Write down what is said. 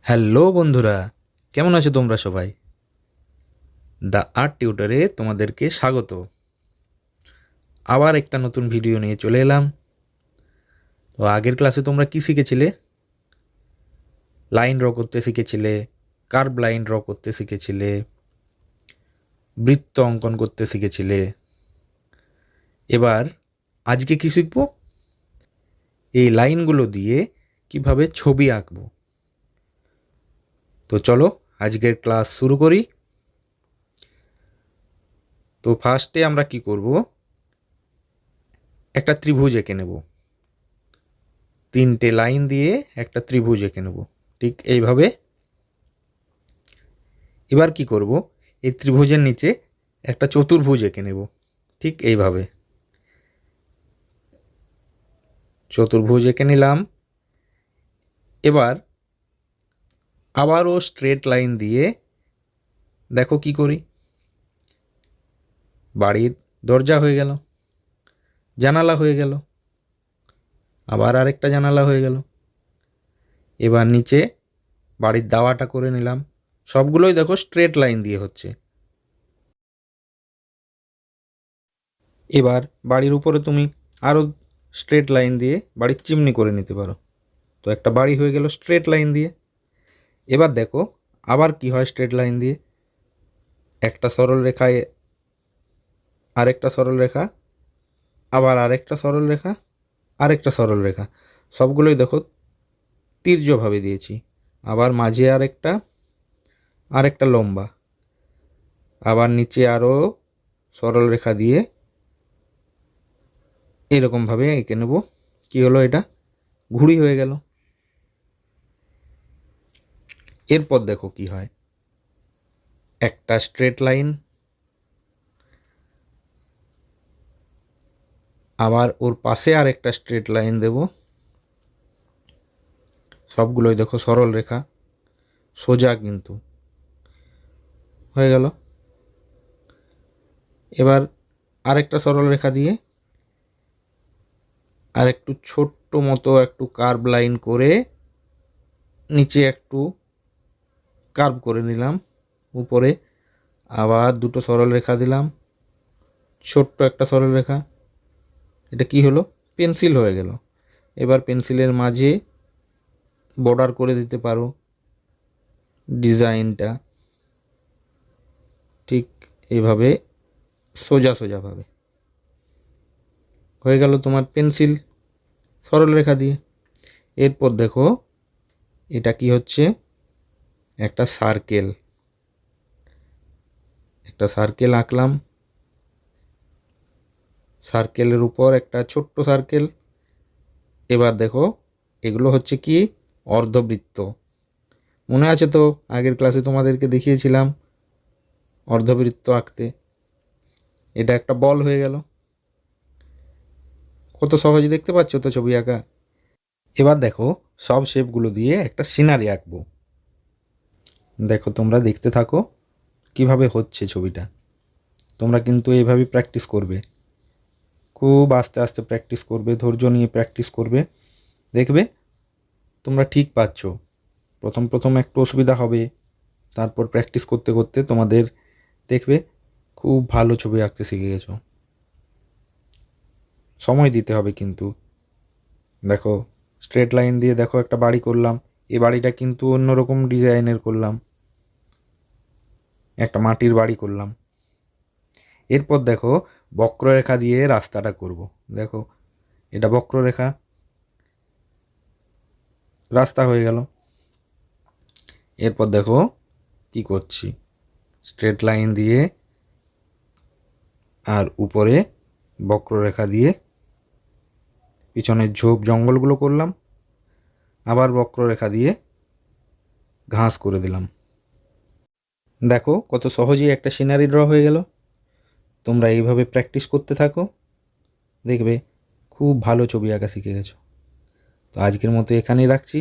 Hello বন্ধুরা, কেমন আছো তোমরা সবাই? দ্য আর্ট টিউটরে তোমাদেরকে স্বাগত। আবার একটা নতুন ভিডিও নিয়ে চলে এলাম। তো আগের ক্লাসে তোমরা কি শিখেছিলে? লাইন ড্র করতে শিখেছিলে, কার্ভ লাইন ড্র করতে শিখেছিলে, বৃত্ত অঙ্কন করতে শিখেছিলে। এবার আজকে কি শিখব? এই লাইনগুলো দিয়ে কিভাবে ছবি আঁকবো। তো চলো আজকের ক্লাস শুরু করি। তো ফার্স্টে আমরা কি করব? একটা ত্রিভুজ এঁকে নেব। তিনটে লাইন দিয়ে একটা ত্রিভুজ এঁকে নেব, ঠিক এইভাবে। এবার কি করব? এই ত্রিভুজের নিচে একটা চতুর্ভুজ এঁকে নেব, ঠিক এইভাবে। চতুর্ভুজ এঁকে নিলাম। এবার আবারও স্ট্রেট লাইন দিয়ে দেখো কি করি। বাড়ির দরজা হয়ে গেল, জানালা হয়ে গেল, আবার আরেকটা জানালা হয়ে গেল। এবার নিচে বাড়ির দাওয়াটা করে নিলাম। সবগুলোই দেখো স্ট্রেট লাইন দিয়ে হচ্ছে। এবার বাড়ির উপরে তুমি আরও স্ট্রেট লাইন দিয়ে বাড়ির চিমনি করে নিতে পারো। তো একটা বাড়ি হয়ে গেল স্ট্রেট লাইন দিয়ে। এবার দেখো আবার কি হয় স্ট্রেট লাইন দিয়ে। একটা সরল রেখায় আরেকটা সরল রেখা, আবার আরেকটা সরল রেখা, আরেকটা সরল রেখা, সবগুলোই দেখো তীর্যভাবে দিয়েছি। আবার মাঝে আরেকটা লম্বা, আবার নিচে আরও সরল রেখা দিয়ে এরকমভাবে এঁকে নেব। কী হলো? এটা ঘুড়ি হয়ে গেল। এরপর দেখো কি হয়। একটা স্ট্রেট লাইন, আবার ওর পাশে আরেকটা স্ট্রেট লাইন দেব। সবগুলোই দেখো সরল রেখা, সোজা কিন্তু হয়ে গেল। এবার আরেকটা সরল রেখা দিয়ে আর একটু ছোট্ট মতো একটু কার্ভ লাইন করে নিচে একটু কার্ভ করে নিলাম। উপরে আবার দুটো সরল রেখা দিলাম, ছোট্ট একটা সরল রেখা। এটা কি হলো? পেন্সিল হয়ে গেল। এবার পেন্সিলের মাঝে বর্ডার করে দিতে পারো ডিজাইনটা, ঠিক এইভাবে সোজা সোজাভাবে হয়ে গেল তোমার পেন্সিল সরল রেখা দিয়ে। এরপর দেখো এটা কি হচ্ছে? একটা সার্কেল আঁকলাম। সার্কেলের উপর একটা ছোট্ট সার্কেল। এবার দেখো এগুলো হচ্ছে কি? অর্ধবৃত্ত। মনে আছে তো? আগের ক্লাসে তোমাদেরকে দেখিয়েছিলাম অর্ধবৃত্ত আঁকতে। এটা একটা বল হয়ে গেল। কত সহজে দেখতে পাচ্ছ তো ছবি আঁকা। এবার দেখো সব শেপগুলো দিয়ে একটা সিনারি আঁকবো। দেখো তোমরা দেখতে থাকো কিভাবে হচ্ছে ছবিটা। তোমরা কিন্তু এইভাবেই প্র্যাকটিস করবে, খুব আস্তে আস্তে প্র্যাকটিস করবে, ধৈর্য নিয়ে প্র্যাকটিস করবে। দেখবে তোমরা ঠিক পাচ্ছ। প্রথম প্রথম একটু অসুবিধা হবে, তারপর প্র্যাকটিস করতে করতে তোমাদের দেখবে খুব ভালো ছবি আঁকতে শিখে গেছো। সময় দিতে হবে কিন্তু। দেখো স্ট্রেট লাইন দিয়ে দেখো একটা বাড়ি করলাম। এই বাড়িটা কিন্তু অন্যরকম ডিজাইনের করলাম, একটা মাটির বাড়ি করলাম। এরপর দেখো বক্ররেখা দিয়ে রাস্তাটা করব। দেখো এটা বক্ররেখা, রাস্তা হয়ে গেল। এরপর দেখো কি করছি, স্ট্রেট লাইন দিয়ে আর উপরে বক্ররেখা দিয়ে পিছনের ঝোপ জঙ্গলগুলো করলাম। আবার বক্ররেখা দিয়ে ঘাস করে দিলাম। দেখো কত সহজেই একটা সিনারি ড্র হয়ে গেল। তোমরা এইভাবে প্র্যাকটিস করতে থাকো, দেখবে খুব ভালো ছবি আঁকা শিখে গেছো। তো আজকের মতো এখানেই রাখছি।